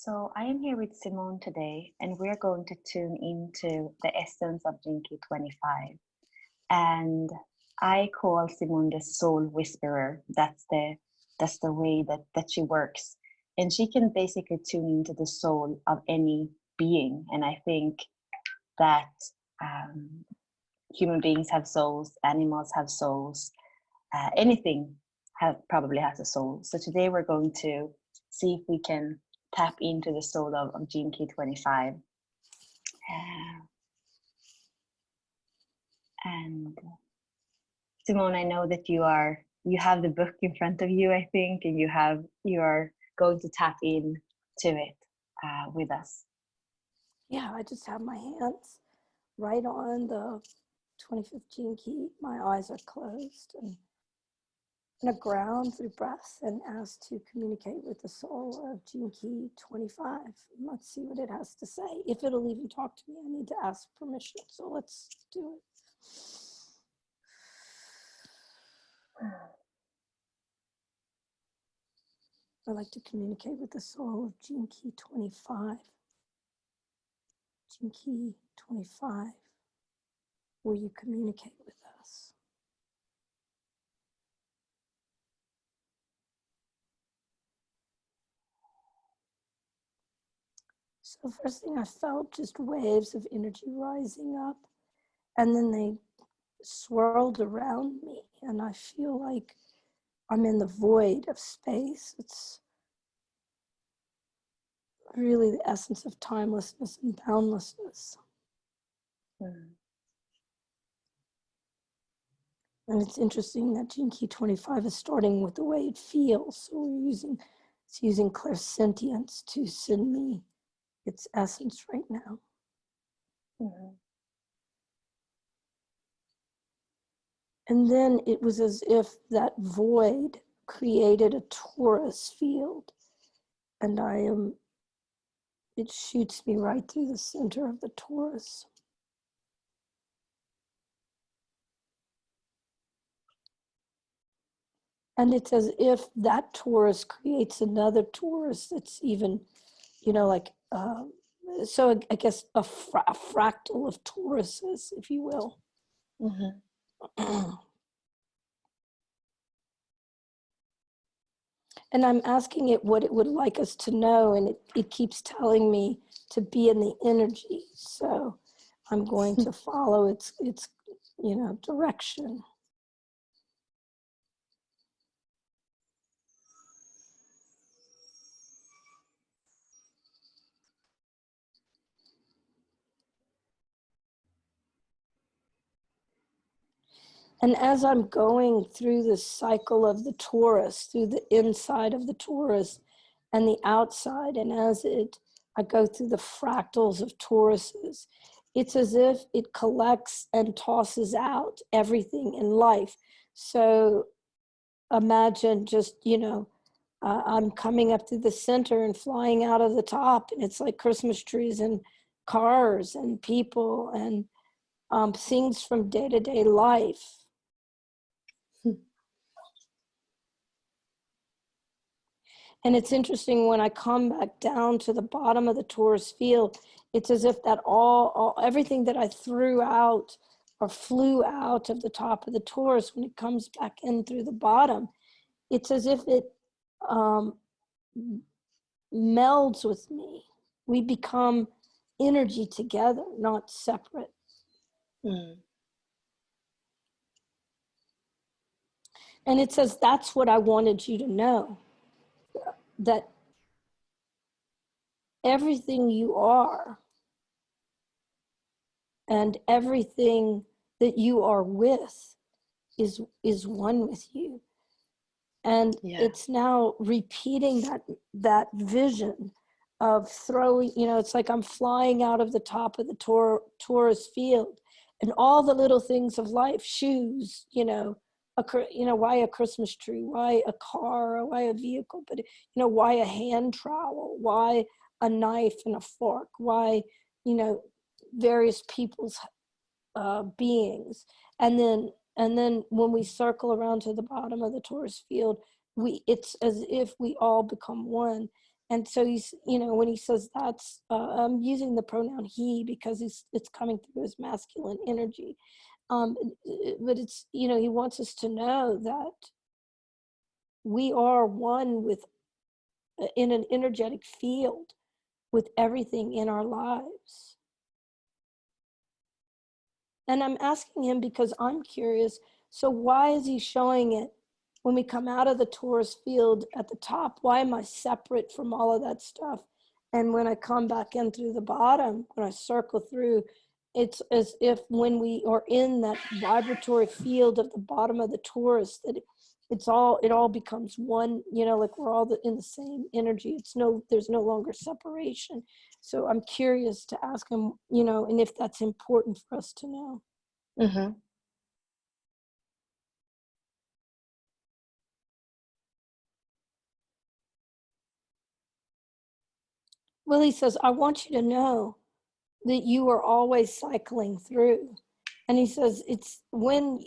So I am here with Simone today, and we're going to tune into the essence of Jinky 25. And I call Simone the soul whisperer. That's the way that she works. And she can basically tune into the soul of any being. And I think that human beings have souls, animals have souls, anything probably has a soul. So today we're going to see if we can tap into the soul of Gene Key 25. And Simone, I know that you have the book in front of you, I think, and you are going to tap in to it with us. Yeah, I just have my hands right on the 25th Gene Key. My eyes are closed, and I'm gonna ground through breath and ask to communicate with the soul of Gene Key 25. Let's see what it has to say. If it'll even talk to me, I need to ask permission. So let's do it. I'd like to communicate with the soul of Gene Key 25. Gene Key 25, will you communicate with us? So first thing I felt, just waves of energy rising up, and then they swirled around me, and I feel like I'm in the void of space. It's really the essence of timelessness and boundlessness. And it's interesting that Gene Key 25 is starting with the way it feels. So it's using clairsentience to send me its essence right now. And then it was as if that void created a torus field, and it shoots me right through the center of the torus. And it's as if that torus creates another torus that's even, so I guess a fractal of toruses, if you will. And I'm asking it what it would like us to know, and it keeps telling me to be in the energy. So I'm going to follow its direction. And as I'm going through the cycle of the torus, through the inside of the torus and the outside, and I go through the fractals of toruses, it's as if it collects and tosses out everything in life. So imagine just, I'm coming up through the center and flying out of the top, and it's like Christmas trees and cars and people and things from day-to-day life. And it's interesting, when I come back down to the bottom of the torus field, it's as if that everything that I threw out or flew out of the top of the torus, when it comes back in through the bottom, it's as if it melds with me. We become energy together, not separate. And it says, that's what I wanted you to know. That everything you are and everything that you are with is one with you. And it's now repeating that vision of throwing, it's like I'm flying out of the top of the torus field, and all the little things of life, shoes, why a Christmas tree, why a car, or why a vehicle, but why a hand trowel, why a knife and a fork, why various people's beings, and then when we circle around to the bottom of the torus field, it's as if we all become one, And so he's, when he says that's, I'm using the pronoun he because it's coming through his masculine energy. But it's, he wants us to know that we are one with, in an energetic field with everything in our lives. And I'm asking him because I'm curious. So why is he showing it when we come out of the Taurus field at the top? Why am I separate from all of that stuff? And when I come back in through the bottom, when I circle through, it's as if when we are in that vibratory field of the bottom of the Taurus, that it all becomes one, like we're all in the same energy. There's no longer separation. So I'm curious to ask him, and if that's important for us to know. Mm-hmm. Well, he says, I want you to know that you are always cycling through. And he says, it's when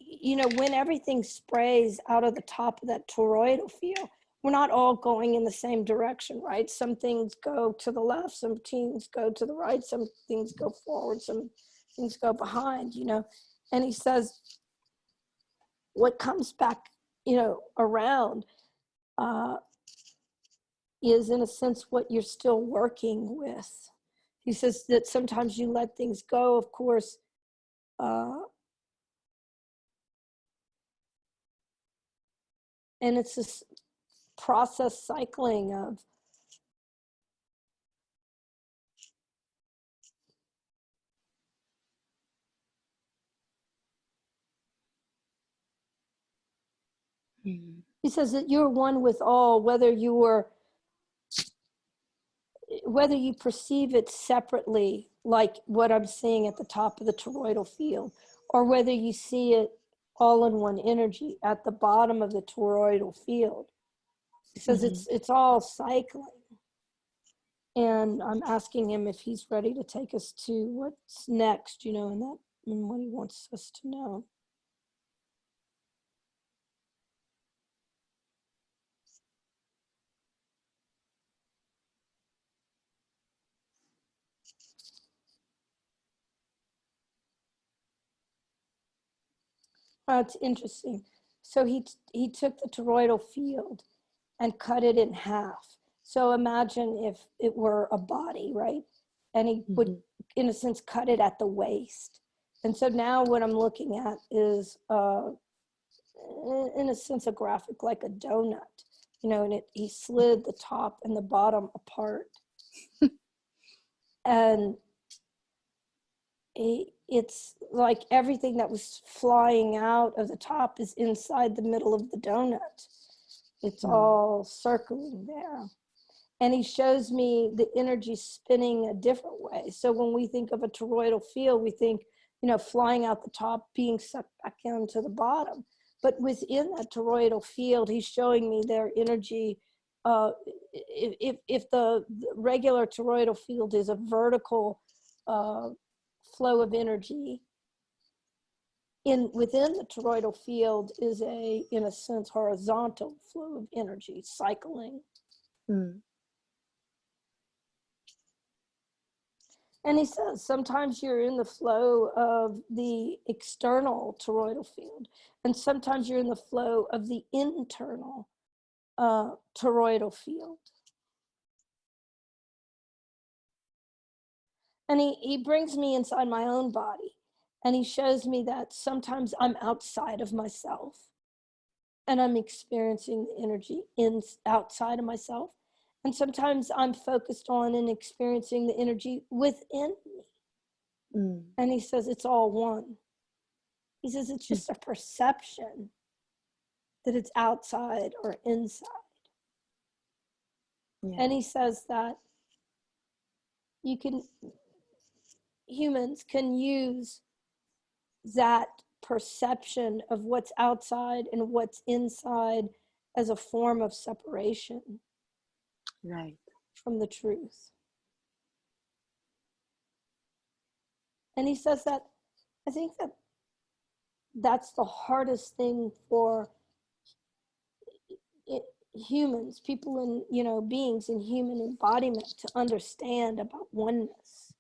everything sprays out of the top of that toroidal field, we're not all going in the same direction, right? Some things go to the left, some things go to the right, some things go forward, some things go behind, And he says, what comes back, around is in a sense what you're still working with. He says that sometimes you let things go, of course, and it's this process cycling of He says that you're one with all, whether you perceive it separately, like what I'm seeing at the top of the toroidal field, or whether you see it all in one energy at the bottom of the toroidal field. He says it's all cycling. And I'm asking him if he's ready to take us to what's next, and what he wants us to know. It's interesting. So he took the toroidal field and cut it in half. So imagine if it were a body, right? And he would, in a sense, cut it at the waist. And so now what I'm looking at is, in a sense, a graphic like a donut, and he slid the top and the bottom apart. And it's like everything that was flying out of the top is inside the middle of the donut. It's all circling there. And he shows me the energy spinning a different way. So when we think of a toroidal field, we think, flying out the top, being sucked back into the bottom. But within that toroidal field, he's showing me their energy. If the regular toroidal field is a vertical flow of energy, within the toroidal field is in a sense, horizontal flow of energy cycling. And he says, sometimes you're in the flow of the external toroidal field, and sometimes you're in the flow of the internal toroidal field. And he brings me inside my own body, and he shows me that sometimes I'm outside of myself, and I'm experiencing the energy outside of myself. And sometimes I'm focused on and experiencing the energy within me. And he says it's all one. He says it's just a perception that it's outside or inside. Yeah. And he says that humans can use that perception of what's outside and what's inside as a form of separation. Right. From the truth. And he says that I think that's the hardest thing for humans, people in, you know, beings in human embodiment to understand about oneness.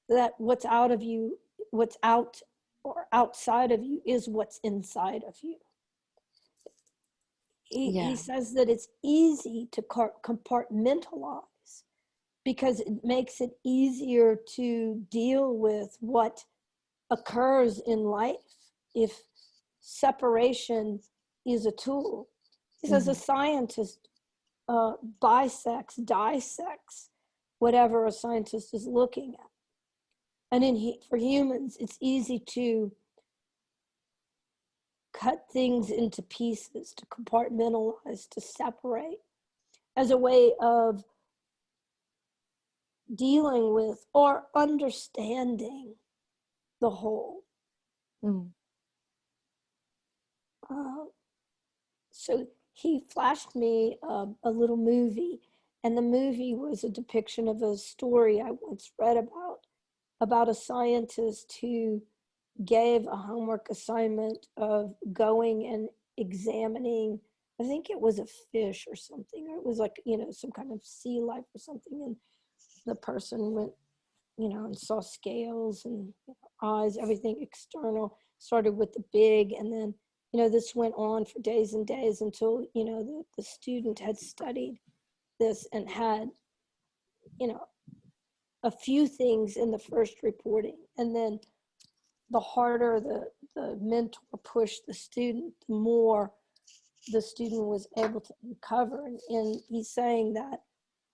That what's out of you, what's out or outside of you is what's inside of you. He says that it's easy to compartmentalize because it makes it easier to deal with what occurs in life if separation is a tool. He says a scientist bisects, dissects whatever a scientist is looking at. And for humans, it's easy to cut things into pieces, to compartmentalize, to separate as a way of dealing with or understanding the whole. So he flashed me a little movie, and the movie was a depiction of a story I once read about a scientist who gave a homework assignment of going and examining, I think it was a fish or something, or it was like, you know, some kind of sea life or something. And the person went, you know, and saw scales and eyes, everything external, started with the big, and then, you know, this went on for days and days until, you know, the student had studied this and had, you know, a few things in the first reporting. And then the harder the mentor pushed the student, the more the student was able to uncover. And he's saying that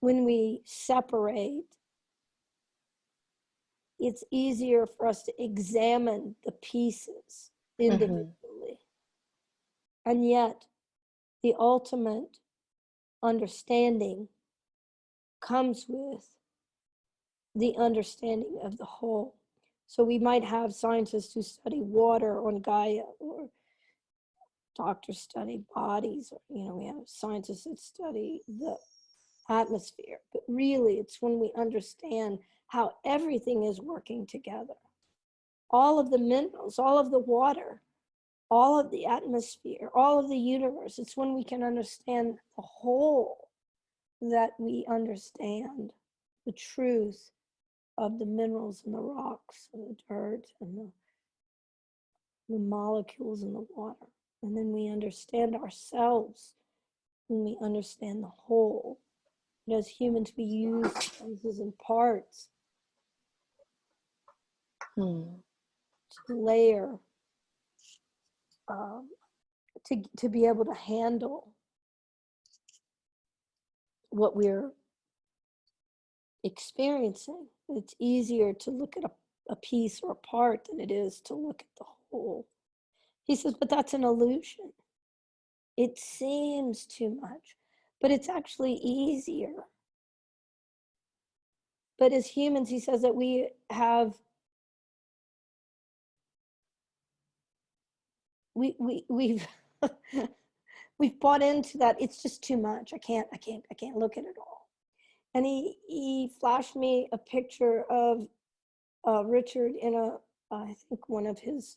when we separate, it's easier for us to examine the pieces individually. And yet, the ultimate understanding comes with the understanding of the whole. So we might have scientists who study water on Gaia, or doctors study bodies, or, you know, we have scientists that study the atmosphere. But really, it's when we understand how everything is working together. All of the minerals, all of the water, all of the atmosphere, all of the universe. It's when we can understand the whole that we understand the truth of the minerals and the rocks and the dirt and the molecules in the water. And then we understand ourselves when we understand the whole. And as humans, we use pieces and parts to layer, to be able to handle what we're experiencing. It's easier to look at a piece or a part than it is to look at the whole. He says, but that's an illusion. It seems too much, but it's actually easier. But as humans, he says that we've we've bought into that. It's just too much. I can't look at it all. And he flashed me a picture of Richard in I think one of his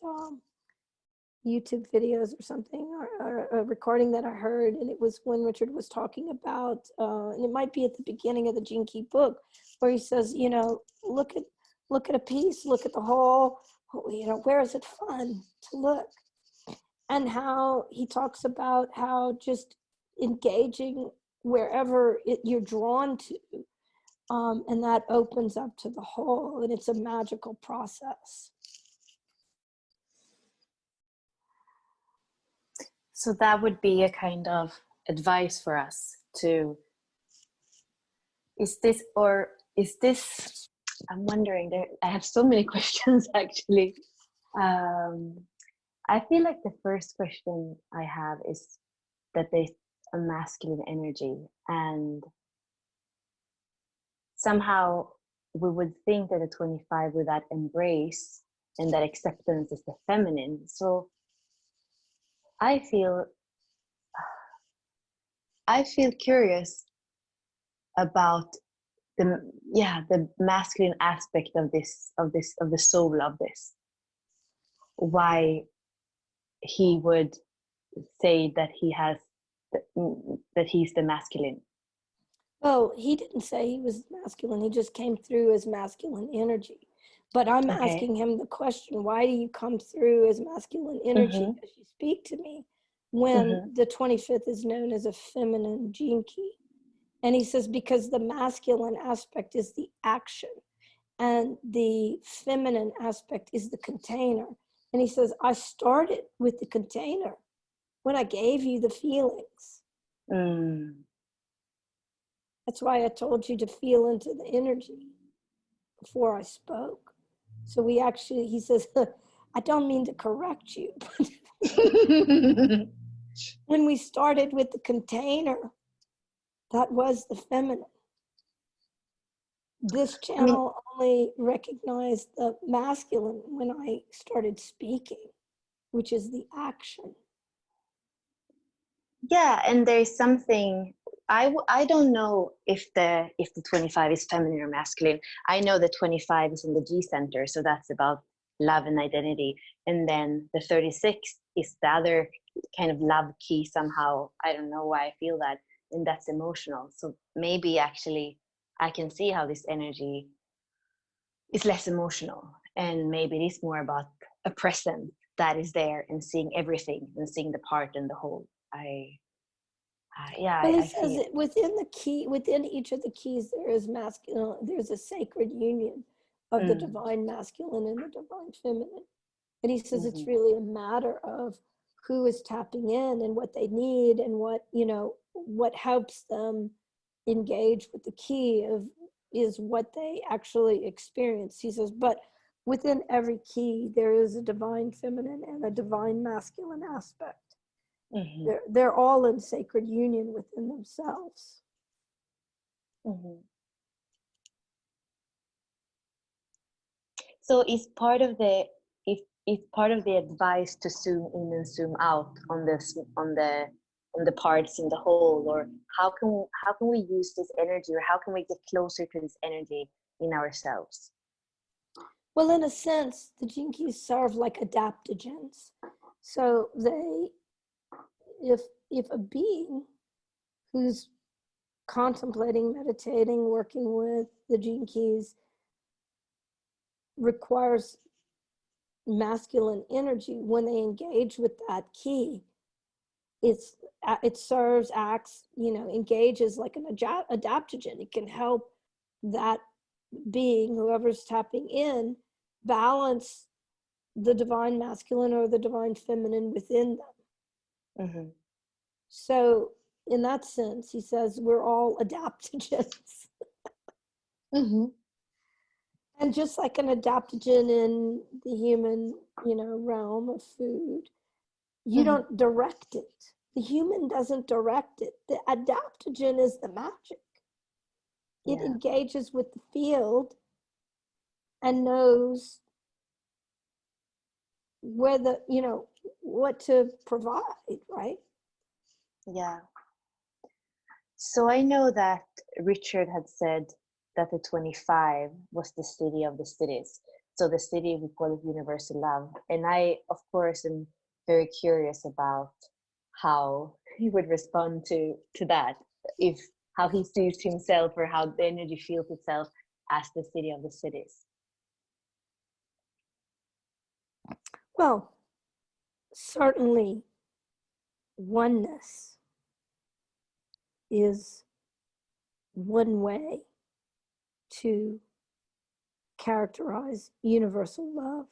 YouTube videos or something, or a recording that I heard, and it was when Richard was talking about, and it might be at the beginning of the Gene Key book, where he says, you know, look at a piece, look at the whole, you know, where is it fun to look? And how he talks about how just engaging wherever you're drawn to, and that opens up to the whole, and it's a magical process. So that would be a kind of advice for us to, is this, I'm wondering, I have so many questions actually. I feel like the first question I have is that there's a masculine energy, and somehow we would think that the 25 with that embrace and that acceptance is the feminine. So I feel curious about the masculine aspect of the soul of this. Why he would say that that he's the masculine. Oh, he didn't say he was masculine. He just came through as masculine energy. But I'm asking him the question, why do you come through as masculine energy as you speak to me when the 25th is known as a feminine gene key? And he says, because the masculine aspect is the action and the feminine aspect is the container. And he says, I started with the container when I gave you the feelings. That's why I told you to feel into the energy before I spoke. So he says, I don't mean to correct you, but when we started with the container, that was the feminine. This channel only recognized the masculine when I started speaking, which is the action. Yeah, and there's something, I don't know if the 25 is feminine or masculine. I know the 25 is in the G center, so that's about love and identity. And then the 36 is the other kind of love key somehow. I don't know why I feel that, and that's emotional. So maybe actually I can see how this energy is less emotional, and maybe it is more about a presence that is there and seeing everything and seeing the part and the whole. Well, I it says see. within the key, within each of the keys, there is masculine. There's a sacred union of the divine masculine and the divine feminine. And he says it's really a matter of who is tapping in and what they need and what helps them engage with the key is what they actually experience. He says, but within every key, there is a divine feminine and a divine masculine aspect. They're all in sacred union within themselves. So is part of the part of the advice to zoom in and zoom out on the parts in the whole, or how can we use this energy, or how can we get closer to this energy in ourselves? Well, in a sense, the gene keys serve like adaptogens. So if a being who's contemplating, meditating, working with the gene keys requires masculine energy, when they engage with that key, it serves, acts, engages like an adaptogen. It can help that being, whoever's tapping in, balance the divine masculine or the divine feminine within them. So in that sense, he says we're all adaptogens. And just like an adaptogen in the human, realm of food, you don't direct it. The human doesn't direct it. The adaptogen is the magic. It engages with the field and knows whether, what to provide, right? Yeah. So I know that Richard had said that the 25 was the city of the cities. So the city, we call it universal love. And I, of course, am very curious about how he would respond to that, if how he sees himself, or how the energy feels itself as the city of the cities. Well, certainly oneness is one way to characterize universal love.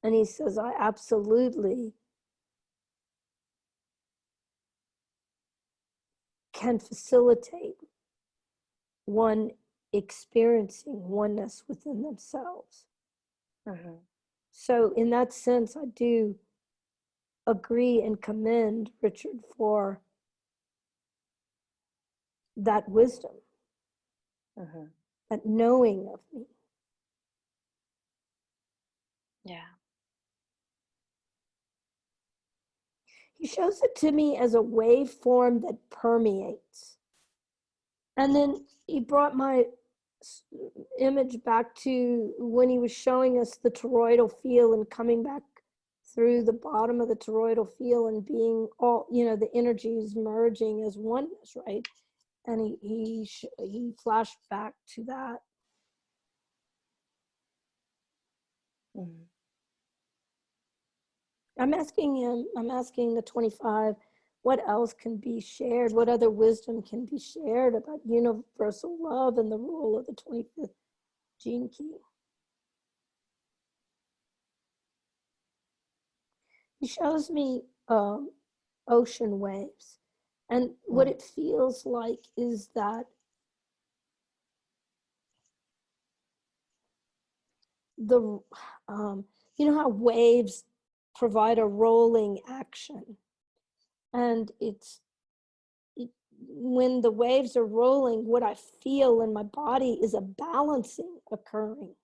And he says, I absolutely can facilitate one experiencing oneness within themselves. So in that sense, I do agree and commend Richard for that wisdom, that knowing of me. Yeah. He shows it to me as a waveform that permeates. And then he brought my image back to when he was showing us the toroidal field and coming back through the bottom of the toroidal field and being all, the energies merging as oneness, right? And he flashed back to that. Mm-hmm. I'm asking the 25, what else can be shared? What other wisdom can be shared about universal love and the role of the 25th gene key? He shows me ocean waves. And what it feels like is that the, you know how waves provide a rolling action, and when the waves are rolling, what I feel in my body is a balancing occurring.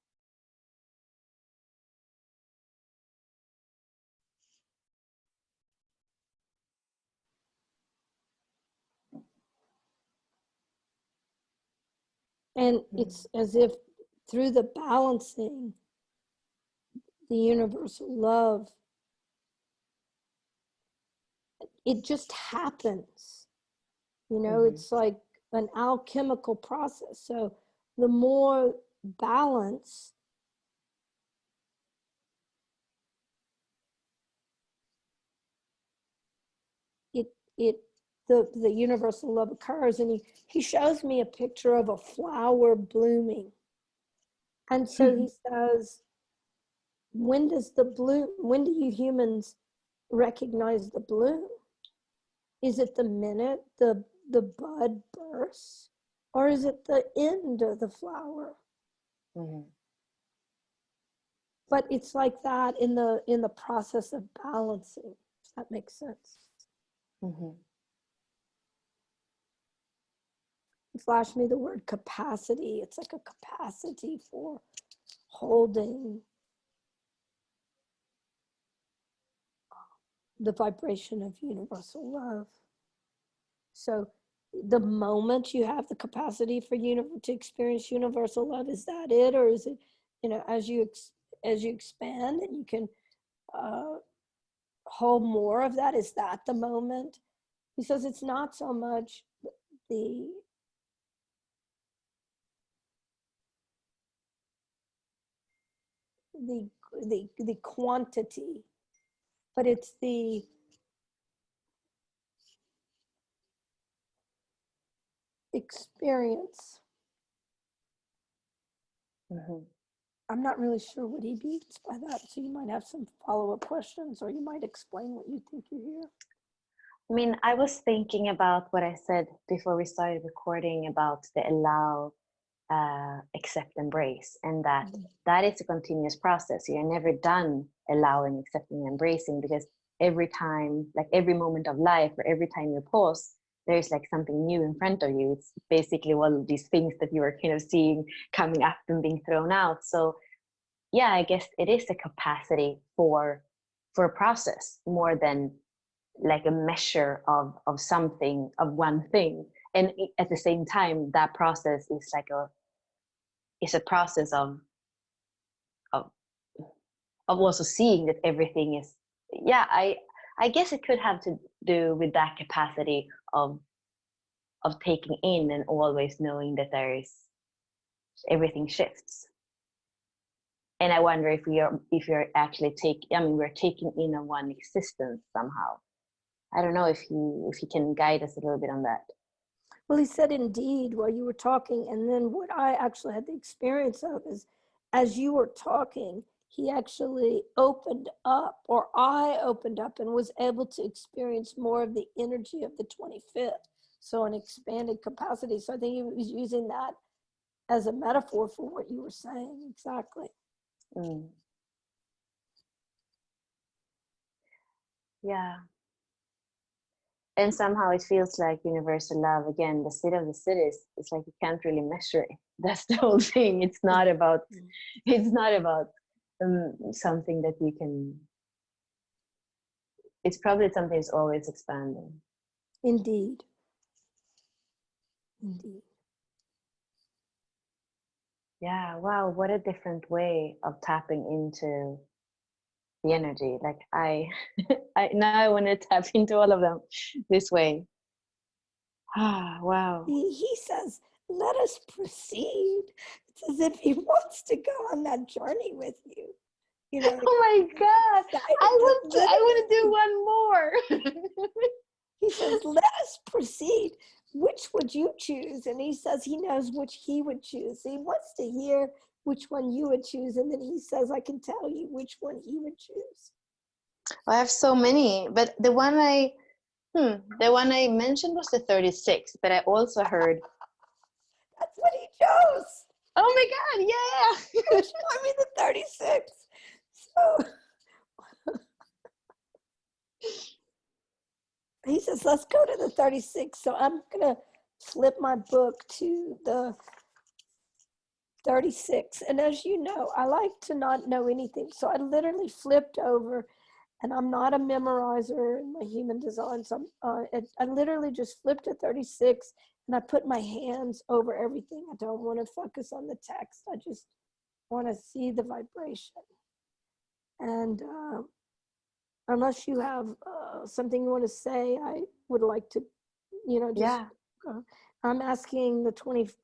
And it's as if through the balancing, the universal love, it just happens. It's like an alchemical process. So the more balance, the universal love occurs. And he shows me a picture of a flower blooming. And so he says, when do you humans recognize the bloom? Is it the minute the bud bursts, or is it the end of the flower? Mm-hmm. But it's like that in the process of balancing, if that makes sense. Mm-hmm. Flash me the word capacity. It's like a capacity for holding the vibration of universal love. So the moment you have the capacity for to experience universal love, is that it? Or is it, as you expand and you can hold more of that, is that the moment? He says it's not so much the quantity, but it's the experience. Mm-hmm. I'm not really sure what he means by that, so you might have some follow-up questions, or you might explain what you think you hear. I mean, I was thinking about what I said before we started recording about the allow, accept, embrace, and that is a continuous process. You're never done allowing, accepting, embracing, because every time, like every moment of life, or every time you pause, there's like something new in front of you. It's basically all of these things that you are kind of seeing coming up and being thrown out. So yeah, I guess it is a capacity for a process more than like a measure of something, of one thing. And at the same time, that process is like a process of of also seeing that everything is, yeah, I guess it could have to do with that capacity of taking in and always knowing that there is, everything shifts. And I wonder if you're actually we're taking in a one existence somehow. I don't know if he can guide us a little bit on that. Well, he said indeed while you were talking, and then what I actually had the experience of is, as you were talking, he actually opened up, or I opened up and was able to experience more of the energy of the 25th. So an expanded capacity. So I think he was using that as a metaphor for what you were saying. Exactly. Yeah. And somehow it feels like universal love, again, the city of the cities. It's like you can't really measure it. That's the whole thing. It's not about something that you can, it's probably something that's always expanding. Indeed. Indeed. Yeah, wow, what a different way of tapping into the energy. Like I now I want to tap into all of them this way. Ah, wow. He says, let us proceed. It's as if he wants to go on that journey with you. You know, Oh my God. I want to do one more. He says, let us proceed. Which would you choose? And he says he knows which he would choose. He wants to hear which one you would choose. And then he says, I can tell you which one he would choose. I have so many, but the one I mentioned was the 36, but I also heard. That's what he chose. Oh my God, yeah. Which one me the 36? So he says, let's go to the 36. So I'm going to flip my book to the 36. And as you know, I like to not know anything. So I literally flipped over, and I'm not a memorizer in my human design. So I literally just flipped to 36, and I put my hands over everything. I don't want to focus on the text. I just want to see the vibration. And unless you have something you want to say, I would like to, just. Yeah. I'm asking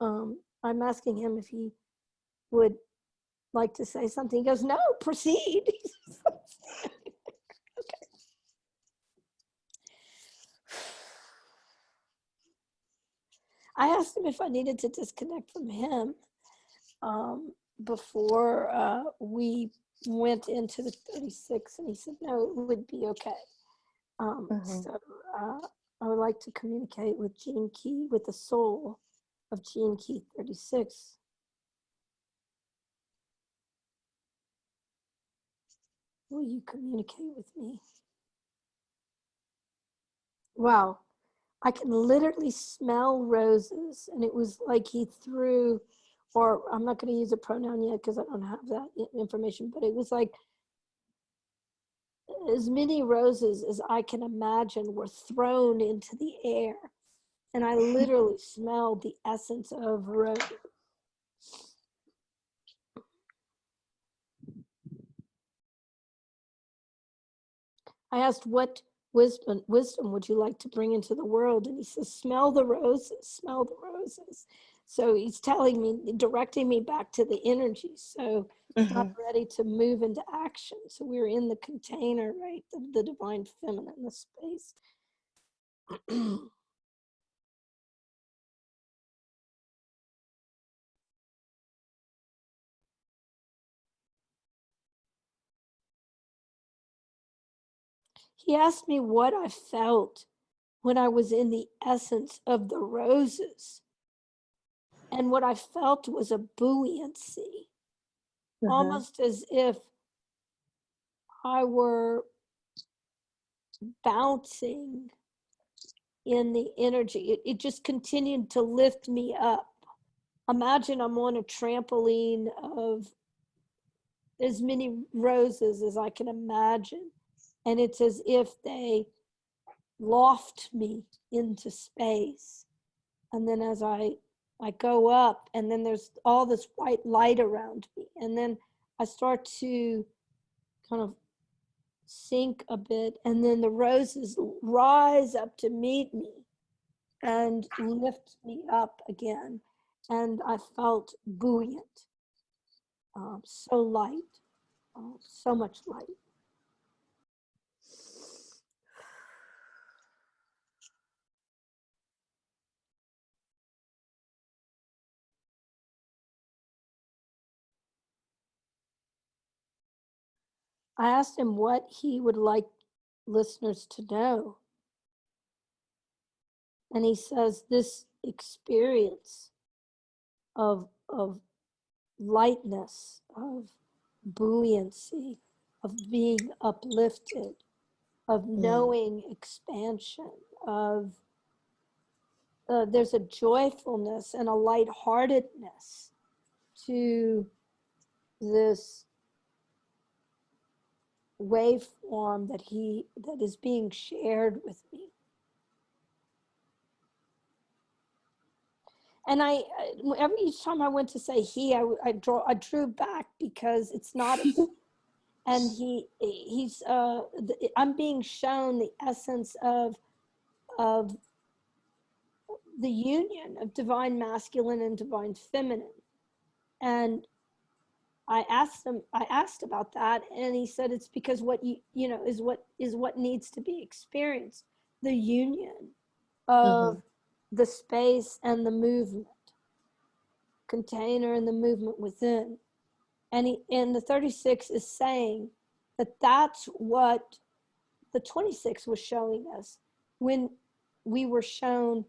I'm asking him if he would like to say something. He goes, no, proceed. Okay. I asked him if I needed to disconnect from him before we went into the 36, and he said, no, it would be okay. So I would like to communicate with Gene Key, with the soul of Gene Key 36. Will you communicate with me? Wow. I can literally smell roses. And it was like he threw, or I'm not going to use a pronoun yet because I don't have that information, but it was like as many roses as I can imagine were thrown into the air. And I literally smelled the essence of rose. I asked, what wisdom would you like to bring into the world? And he says, smell the roses, smell the roses. So he's telling me, directing me back to the energy. So it's not ready to move into action. So we're in the container, right? The divine feminine, the space. He asked me what I felt when I was in the essence of the roses. And what I felt was a buoyancy, almost as if I were bouncing in the energy. It just continued to lift me up. Imagine I'm on a trampoline of as many roses as I can imagine. And it's as if they loft me into space. And then as I go up, and then there's all this white light around me. And then I start to kind of sink a bit, and then the roses rise up to meet me and lift me up again. And I felt buoyant, so light, so much light. I asked him what he would like listeners to know. And he says this experience of lightness, of buoyancy, of being uplifted, of knowing expansion, of there's a joyfulness and a lightheartedness to this waveform that is being shared with me. And every time I went to say he, I drew back, because it's not and I'm being shown the essence of the union of divine masculine and divine feminine. And I asked about that, and he said it's because what you know is what needs to be experienced, the union of the space and the movement container and the movement within. And the 36 is saying that that's what the 26 was showing us when we were shown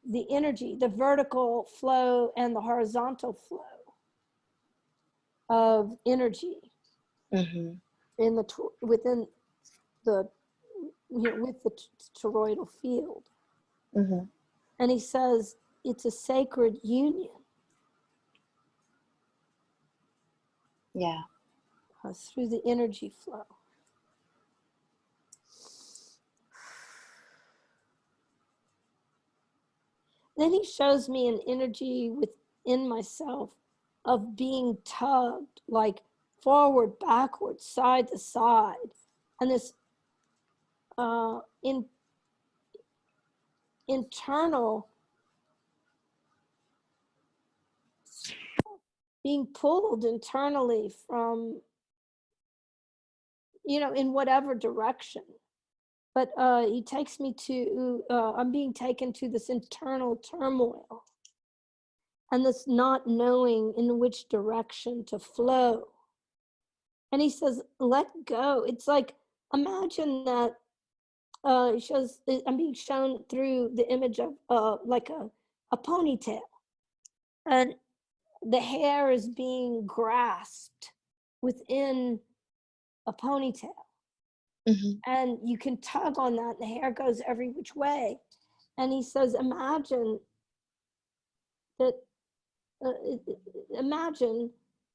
the energy, the vertical flow and the horizontal flow of energy in within the with the toroidal field. And he says it's a sacred union. Yeah. Through the energy flow. Then he shows me an energy within myself of being tugged, like forward, backward, side to side. And this internal being pulled internally from, in whatever direction. But he takes me to, I'm being taken to this internal turmoil and this not knowing in which direction to flow. And he says, let go. It's like, imagine that I'm being shown through the image of like a ponytail. And the hair is being grasped within a ponytail. And you can tug on that, and the hair goes every which way. And he says, imagine that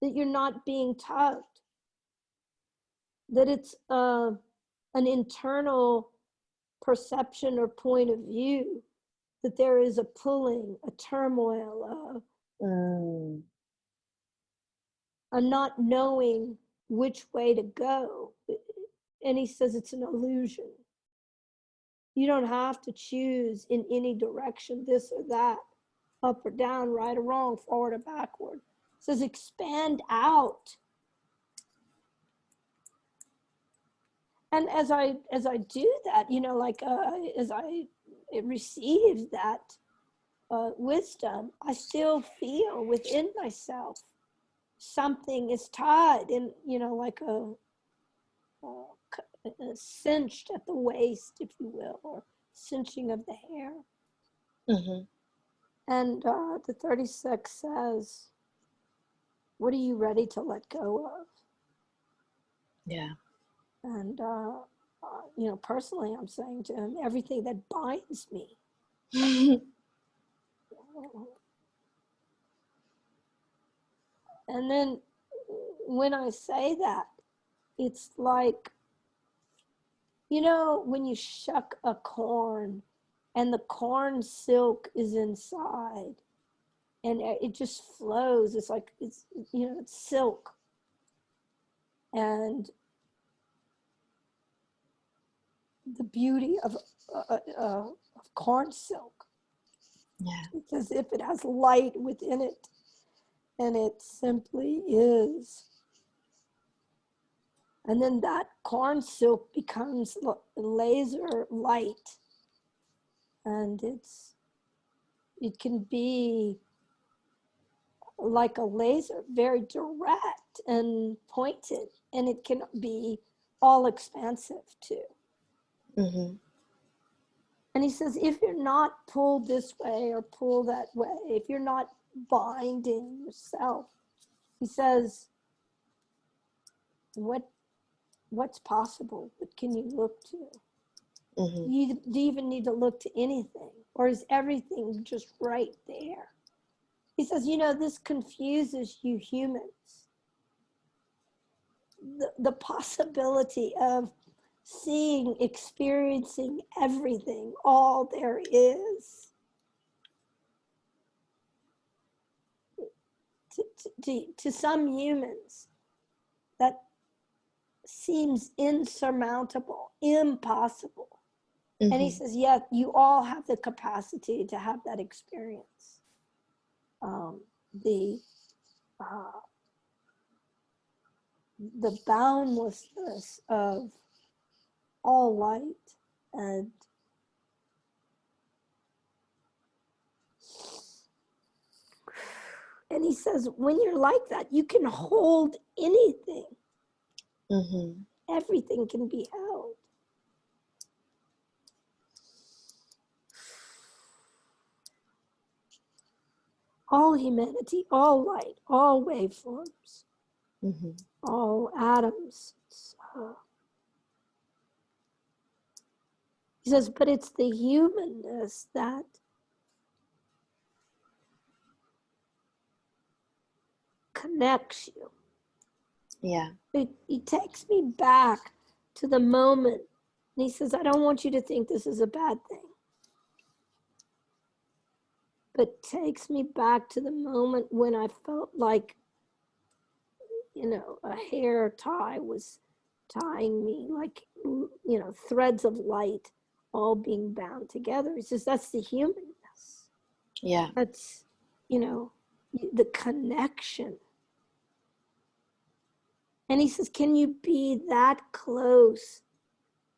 you're not being tugged, that it's an internal perception or point of view, that there is a pulling, a turmoil, a not knowing which way to go. And he says it's an illusion. You don't have to choose in any direction, this or that, up or down, right or wrong, forward or backward. It says expand out. And as I do that, as I receive that wisdom, I still feel within myself something is tied in, like a cinched at the waist, if you will, or cinching of the hair. And the 36 says, what are you ready to let go of? Yeah. And, personally, I'm saying to him, everything that binds me. And then when I say that, it's like, when you shuck a corn and the corn silk is inside and it just flows. It's like, it's silk. And the beauty of corn silk. Yeah. It's as if it has light within it, and it simply is. And then that corn silk becomes laser light, and it can be like a laser, very direct and pointed, and it can be all expansive too. And he says, if you're not pulled this way or pulled that way, if you're not binding yourself, he says, what's possible? What can you look to? Do you even need to look to anything? Or is everything just right there? He says, this confuses you humans. The possibility of seeing, experiencing everything, all there is. To some humans, that seems insurmountable, impossible. And he says, yeah, you all have the capacity to have that experience. The boundlessness of all light. And he says, when you're like that, you can hold anything. Everything can be held. All humanity, all light, all waveforms, all atoms. He says, but it's the humanness that connects you. Yeah. It takes me back to the moment. And he says, I don't want you to think this is a bad thing. But takes me back to the moment when I felt like, you know, a hair tie was tying me, like, you know, threads of light all being bound together. He says, that's the humanness. Yeah. That's, you know, the connection. And he says, can you be that close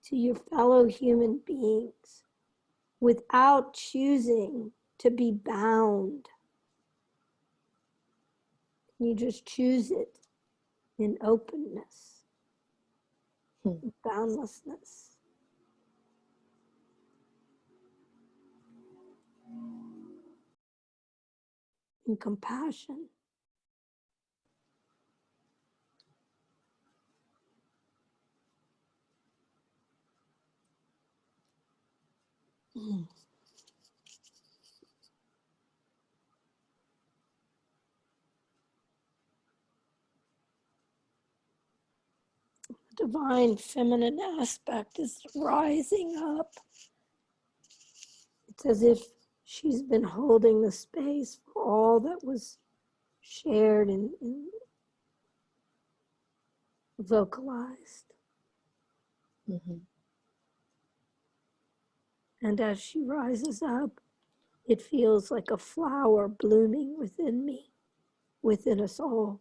to your fellow human beings without choosing to be bound? You just choose it in openness, boundlessness. In compassion. Divine feminine aspect is rising up. It's as if she's been holding the space for all that was shared and vocalized. And as she rises up, it feels like a flower blooming within me, within us all.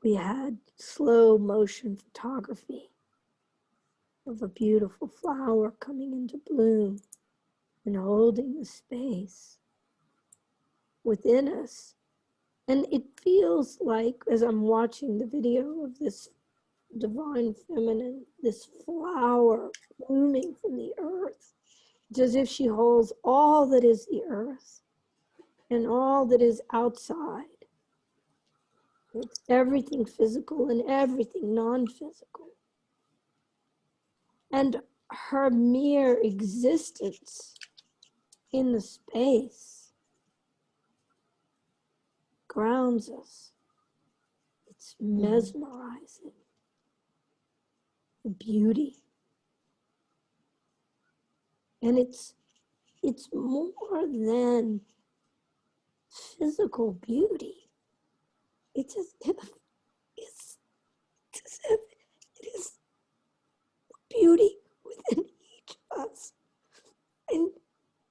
We had slow motion photography of a beautiful flower coming into bloom and holding the space within us. And it feels like, as I'm watching the video of this divine feminine, this flower blooming from the earth, it's as if she holds all that is the earth and all that is outside. It's everything physical and everything non-physical. And her mere existence in the space grounds us. It's mesmerizing. The beauty. And it's more than physical beauty. It's as if it is beauty within each of us. And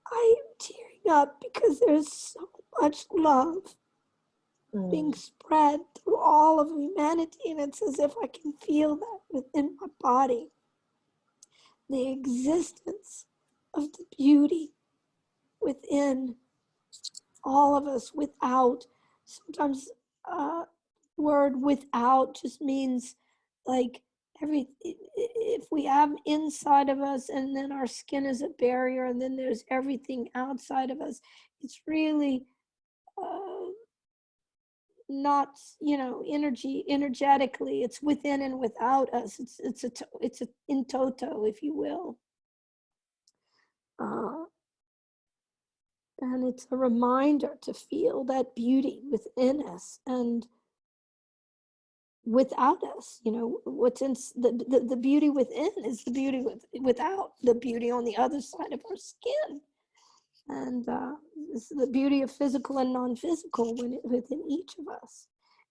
I am tearing up because there's so much love being spread through all of humanity, and it's as if I can feel that within my body. The existence of the beauty within all of us without. Sometimes word without just means like if we have inside of us and then our skin is a barrier and then there's everything outside of us, it's really not, you know, energetically, it's within and without us. It's a in toto, if you will. And it's a reminder to feel that beauty within us and without us. You know, what's in the beauty within is the beauty without, the beauty on the other side of our skin. And This is the beauty of physical and non-physical within each of us.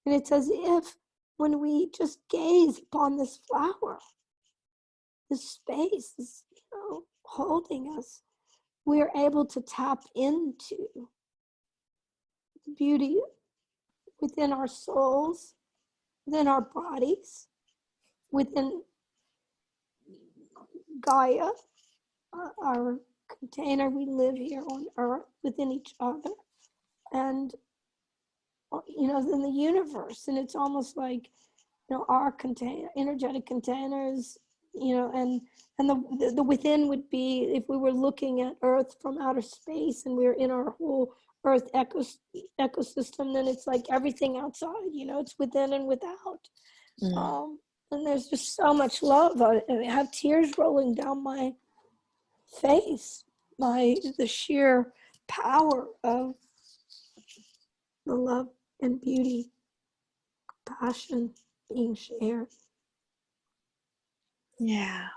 And it's as if when we just gaze upon this flower, this space is, holding us, we are able to tap into the beauty within our souls, within our bodies, within Gaia, our container. We live here on Earth, within each other, and in the universe. And it's almost like, our container, energetic containers, and the within would be, if we were looking at Earth from outer space and we're in our whole Earth ecosystem, then it's like everything outside, it's within and without. And there's just so much love. I have tears rolling down my face by the sheer power of the love and beauty, passion being shared. Yeah.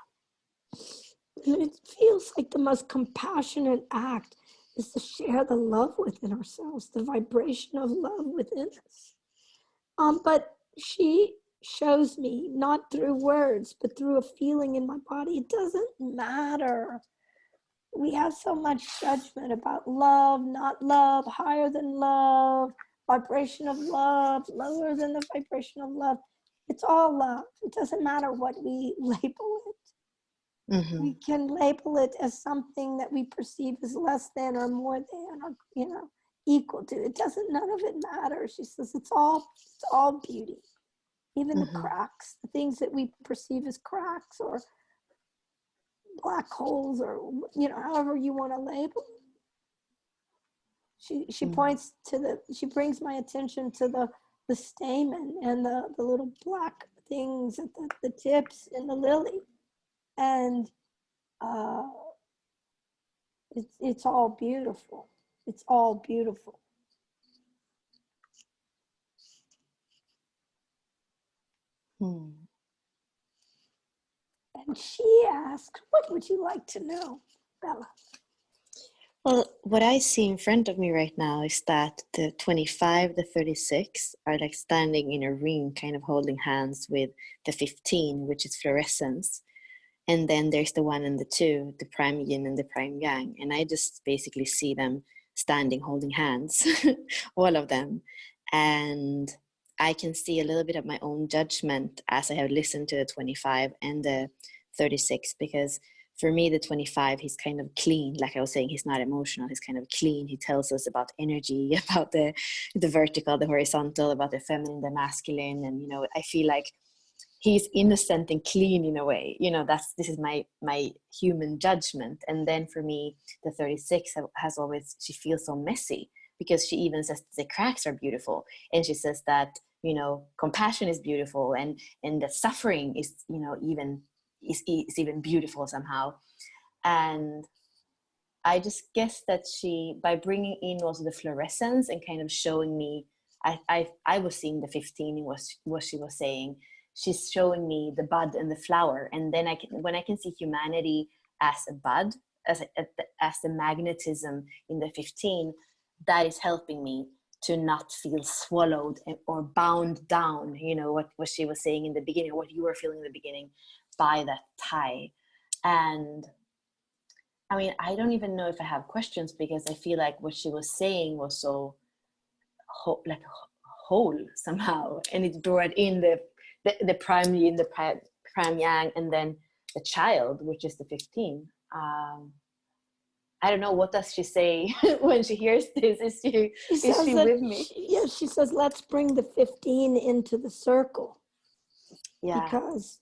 And it feels like the most compassionate act is to share the love within ourselves, the vibration of love within us. But she shows me, not through words, but through a feeling in my body. It doesn't matter. We have so much judgment about love, not love, higher than love, vibration of love, lower than the vibration of love. It's all love. It doesn't matter what we label it. We can label it as something that we perceive as less than or more than, or equal to. It doesn't. None of it matters. She says it's all beauty, even the cracks, the things that we perceive as cracks or black holes, or however you want to label it. She points to she brings my attention to the stamen and the little black things at the tips in the lily. And it's all beautiful. It's all beautiful. And she asked, what would you like to know, Bella? Well, what I see in front of me right now is that the 25, the 36 are like standing in a ring, kind of holding hands with the 15, which is fluorescence. And then there's the 1 and the 2, the prime yin and the prime yang. And I just basically see them standing, holding hands, all of them. And I can see a little bit of my own judgment as I have listened to the 25 and the 36, because for me, the 25, he's kind of clean. Like I was saying, he's not emotional. He's kind of clean. He tells us about energy, about the vertical, the horizontal, about the feminine, the masculine. And, I feel like he's innocent and clean in a way. This is my human judgment. And then for me, the 36 has always, she feels so messy, because she even says the cracks are beautiful. And she says that, compassion is beautiful, and that suffering is, is even beautiful somehow. And I just guess that she, by bringing in also the fluorescence and kind of showing me, I was seeing the 15 in what she was saying. She's showing me the bud and the flower. And then when I can see humanity as a bud, as the magnetism in the 15, that is helping me to not feel swallowed or bound down, what she was saying in the beginning, what you were feeling in the beginning, by that tie. And I mean, I don't even know if I have questions, because I feel like what she was saying was so whole somehow, and it brought in the prime yin, the prime yang, and then the child, which is the 15. I don't know, what does she say when she hears this? Is she with me? She says, let's bring the 15 into the circle. Yeah. Because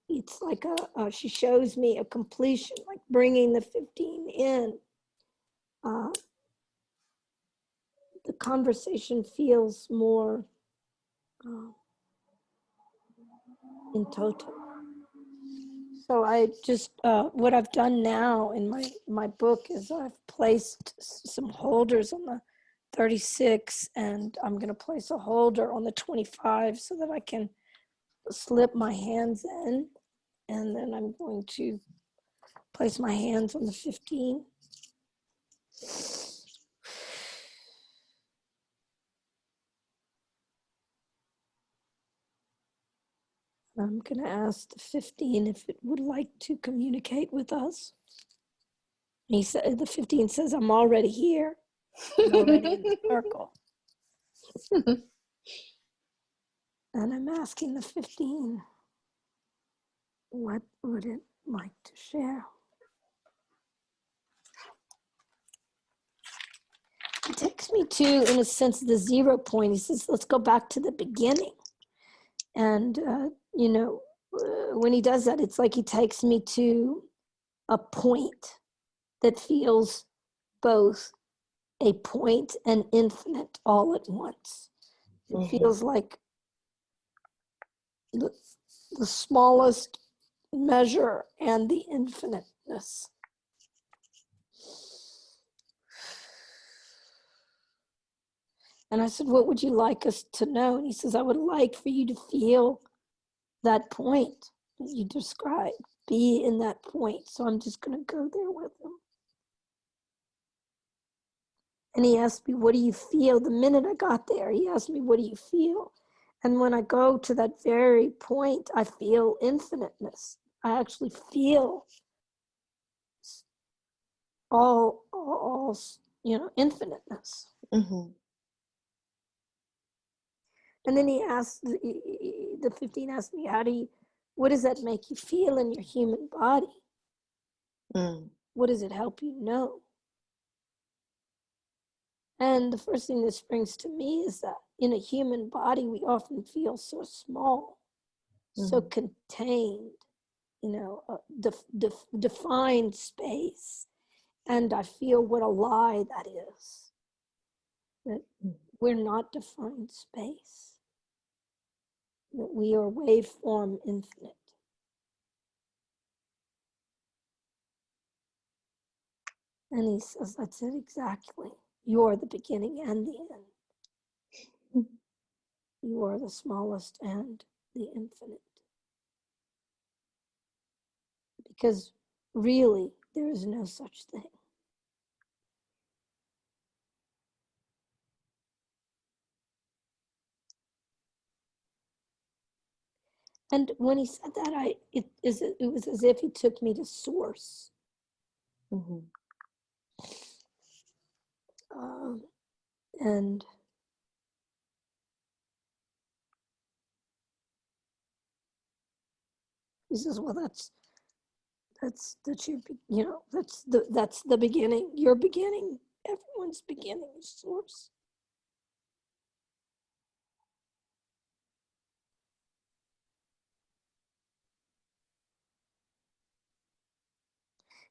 it's like she shows me a completion, like bringing the 15 in. The conversation feels more in total. So I just, what I've done now in my book is I've placed some holders on the 36, and I'm going to place a holder on the 25 so that I can slip my hands in, and then I'm going to place my hands on the 15. I'm going to ask the 15 if it would like to communicate with us. He said, the 15 says, I'm already here. I'm already in the circle. And I'm asking the 15, what would it like to share? It takes me to, in a sense, the 0 point. He says, let's go back to the beginning. And, you know, when he does that, it's like he takes me to a point that feels both a point and infinite all at once. It feels like the smallest measure and the infiniteness. And I said, what would you like us to know? And he says, I would like for you to feel that point that you described, be in that point. So I'm just going to go there with him. And he asked me, what do you feel? The minute I got there, he asked me, what do you feel? And when I go to that very point, I feel infiniteness. I actually feel all you know, infiniteness. Mm-hmm. And then he asked, the 15 asked me, what does that make you feel in your human body? What does it help you know? And the first thing that springs to me is that in a human body, we often feel so small, so contained, you know, defined space. And I feel what a lie that is, that we're not defined space, that we are waveform infinite. And he says, that's it exactly. You are the beginning and the end. You are the smallest and the infinite. Because really, there is no such thing. And when he said that, it was as if he took me to source. And he says, well, that's your, you know, that's the beginning. Your beginning, everyone's beginning is source.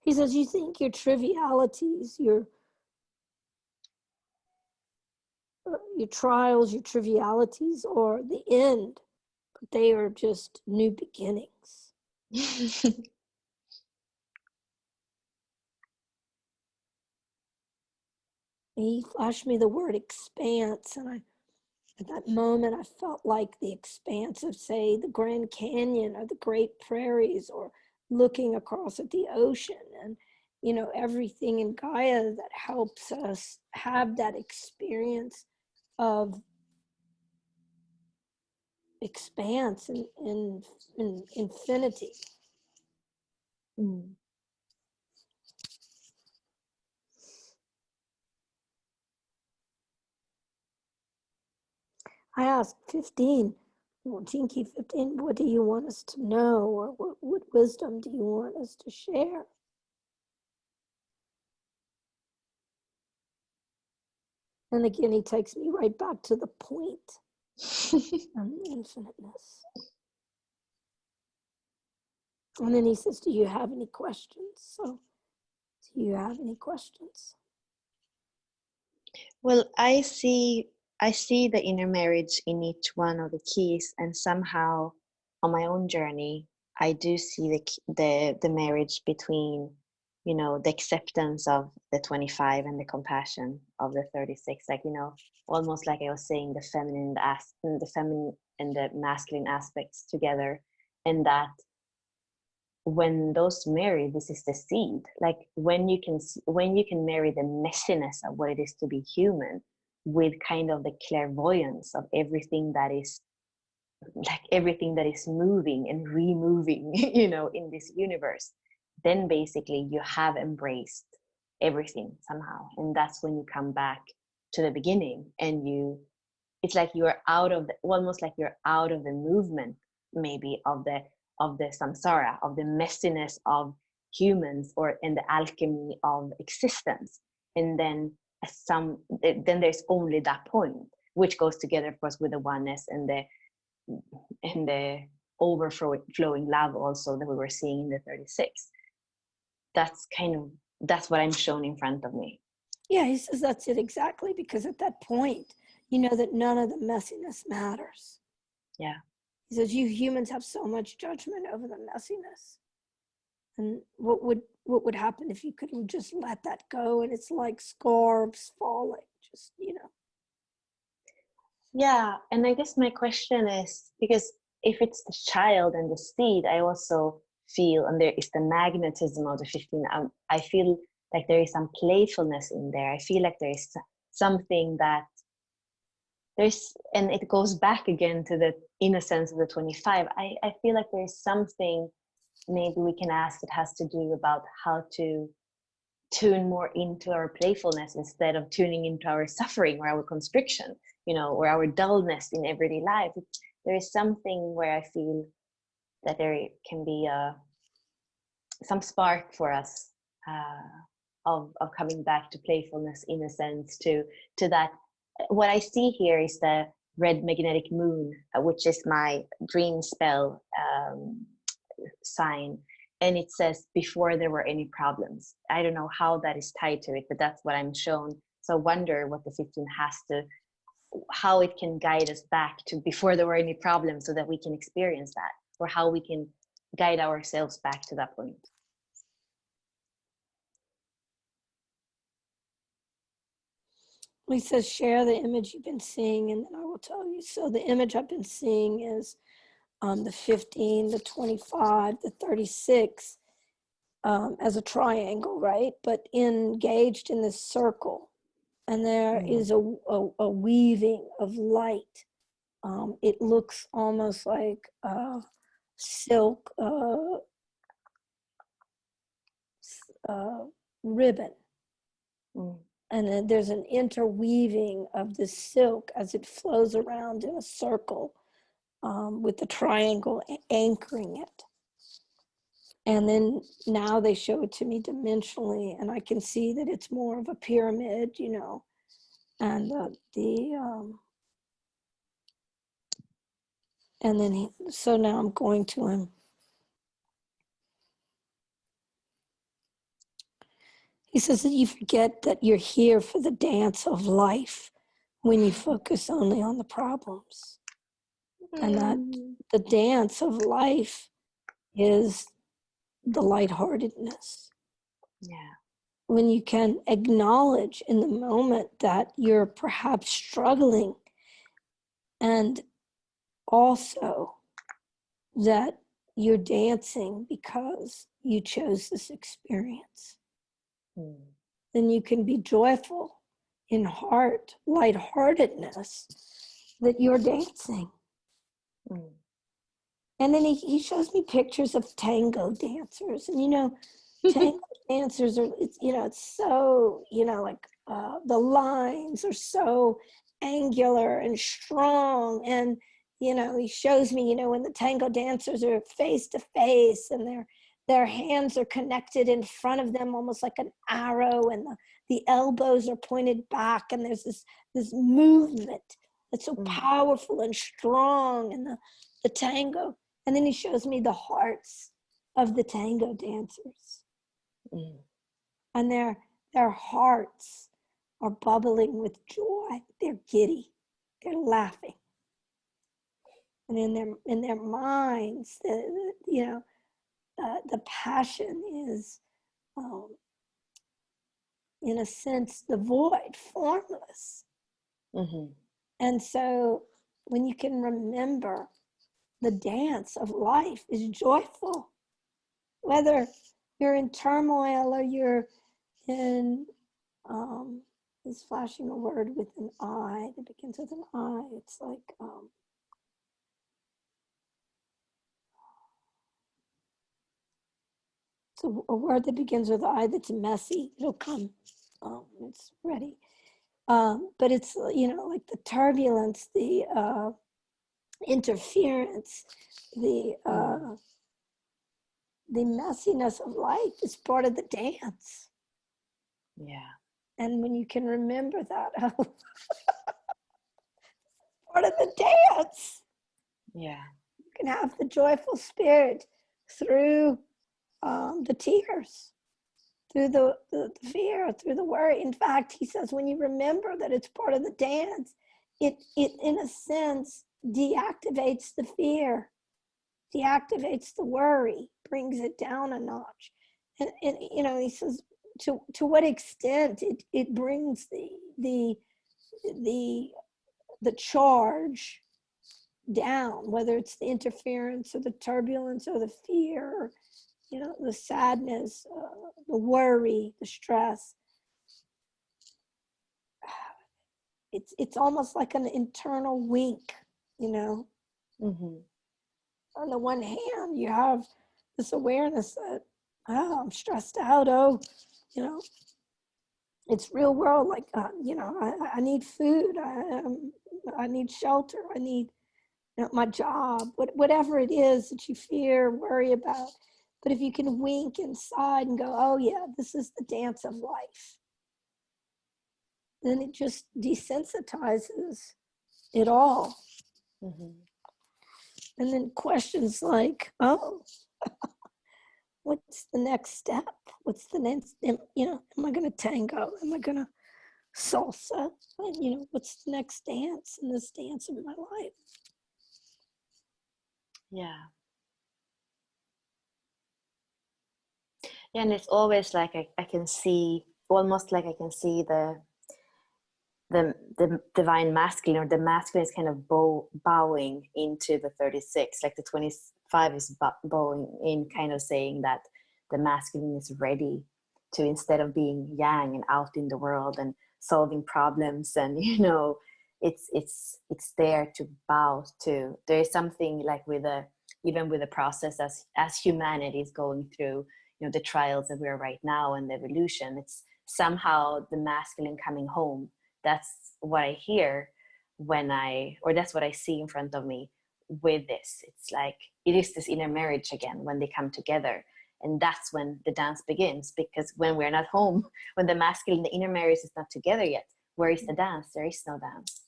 He says, you think your trivialities, your trials, your trivialities are the end, but they are just new beginnings. He flashed me the word expanse, and at that moment, I felt like the expanse of, say, the Grand Canyon or the Great Prairies, or looking across at the ocean, and, you know, everything in Gaia that helps us have that experience of expanse and infinity. I asked 15, well, Jinky 15, what do you want us to know, or what wisdom do you want us to share? And again, he takes me right back to the point and the infiniteness. And then he says, do you have any questions? So, do you have any questions? Well, I see the inner marriage in each one of the keys, and somehow on my own journey, I do see the marriage between, you know, the acceptance of the 25 and the compassion of the 36. Like, you know, almost like I was saying, the feminine and the masculine aspects together, and that when those marry, this is the seed. Like when you can marry the messiness of what it is to be human with kind of the clairvoyance of everything that is moving and removing, in this universe, then basically you have embraced everything somehow. And that's when you come back to the beginning, and it's like you're almost like you're out of the movement, maybe of the samsara, of the messiness of humans, or in the alchemy of existence. And then there's only that point, which goes together, of course, with the oneness and the overflowing love also that we were seeing in the 36. That's what I'm shown in front of me. Yeah, he says that's it exactly, because at that point, you know that none of the messiness matters. Yeah. He says you humans have so much judgment over the messiness. And what would happen if you could just let that go? And it's like scarves falling, just, Yeah, and I guess my question is, because if it's the child and the seed, I also feel, and there is the magnetism of the 15, I feel like there is some playfulness in there. I feel like there is something that and it goes back again to the innocence of the 25. I feel like there's something maybe we can ask that has to do about how to tune more into our playfulness instead of tuning into our suffering or our constriction, or our dullness in everyday life. There is something where I feel that there can be some spark for us of coming back to playfulness, innocence, to that. What I see here is the red magnetic moon, which is my dream spell sign. And it says, before there were any problems. I don't know how that is tied to it, but that's what I'm shown. So I wonder what the 15 how it can guide us back to before there were any problems, so that we can experience that, or how we can guide ourselves back to that point. He says, share the image you've been seeing, and then I will tell you. So the image I've been seeing is the 15, the 25, the 36 as a triangle, right? But engaged in this circle. And there is a weaving of light. It looks almost like silk ribbon. And then there's an interweaving of the silk as it flows around in a circle with the triangle anchoring it. And then now they show it to me dimensionally, and I can see that it's more of a pyramid, and and then so now I'm going to him. He says that you forget that you're here for the dance of life when you focus only on the problems. And that the dance of life is the lightheartedness. Yeah. When you can acknowledge in the moment that you're perhaps struggling, and also that you're dancing because you chose this experience. Then you can be joyful in heart, lightheartedness, that you're dancing. And then he shows me pictures of tango dancers. And, tango dancers are, it's so, like the lines are so angular and strong. And, he shows me, when the tango dancers are face to face and their hands are connected in front of them, almost like an arrow, and the elbows are pointed back, and there's this movement that's so powerful and strong in the tango. And then he shows me the hearts of the tango dancers. And their hearts are bubbling with joy. They're giddy. They're laughing. And in their minds, the passion is, in a sense, the void, formless. And so when you can remember the dance of life is joyful, whether you're in turmoil or you're in, he's flashing a word with an I that begins with an I. It's like, so a word that begins with I that's messy. It'll come. It's ready. But it's, like the turbulence, the interference, the messiness of life is part of the dance. Yeah. And when you can remember that, part of the dance. Yeah. You can have the joyful spirit through the tears, through the fear, through the worry. In fact, he says, when you remember that it's part of the dance, it in a sense deactivates the fear, deactivates the worry, brings it down a notch. And he says, to what extent it brings the charge down, whether it's the interference or the turbulence or the fear, the sadness, the worry, the stress. It's almost like an internal wink, Mm-hmm. On the one hand, you have this awareness that, I'm stressed out. It's real world. Like, I need food. I need shelter. I need, my job, whatever it is that you fear, worry about. But if you can wink inside and go, oh yeah, this is the dance of life, then it just desensitizes it all. Mm-hmm. And then questions like, oh, what's the next step? What's the next, am I going to tango? Am I going to salsa? What's the next dance in this dance of my life? Yeah. Yeah, and it's always like I can see, almost like I can see the divine masculine, or the masculine is kind of bowing into the 36, like the 25 is bowing in, kind of saying that the masculine is ready to, instead of being yang and out in the world and solving problems, and it's there to bow to. There is something like even with the process as humanity is going through, the trials that we're right now and the evolution, it's somehow the masculine coming home. That's what I hear or that's what I see in front of me with this. It's like it is this inner marriage again when they come together, and that's when the dance begins. Because when we're not home, when the masculine, the inner marriage is not together yet, where is the dance? There is no dance.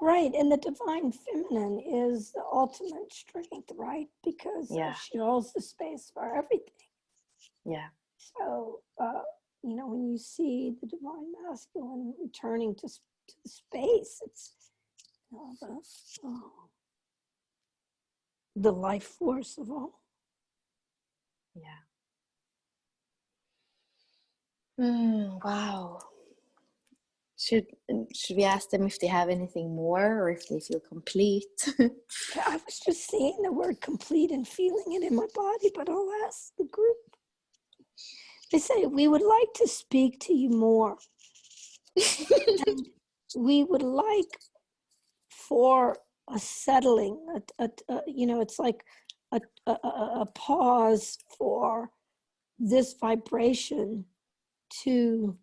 Right, and the divine feminine is the ultimate strength, right? Because she holds the space for everything. Yeah. So, when you see the divine masculine returning to the space, it's the life force of all. Yeah. Wow. Should we ask them if they have anything more, or if they feel complete? I was just saying the word complete and feeling it in my body, but I'll ask the group. They say, we would like to speak to you more. And we would like for a settling, it's like a pause for this vibration to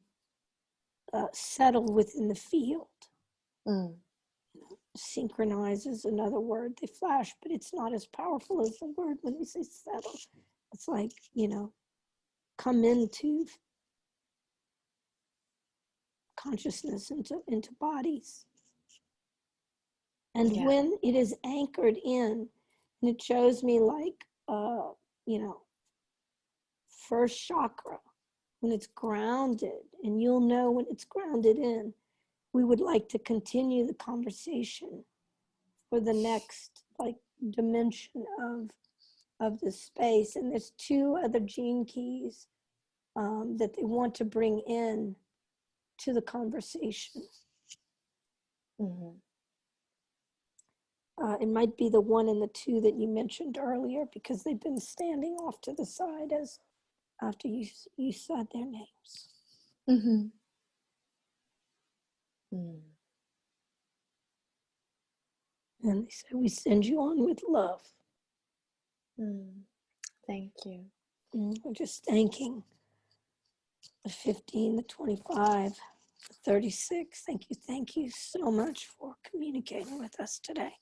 settle within the field. Synchronize is another word they flash, but it's not as powerful as the word when they say settle. It's like, come into consciousness, into bodies. And when it is anchored in, and it shows me like, first chakra, when it's grounded, and you'll know when it's grounded in, we would like to continue the conversation for the next dimension of the space. And there's 2 other gene keys that they want to bring in to the conversation. Mm-hmm. It might be the 1 and the 2 that you mentioned earlier, because they've been standing off to the side as after you said their names. Mm-hmm. Mm. And they said, we send you on with love. Thank you. We're just thanking the 15, the 25, the 36. Thank you so much for communicating with us today.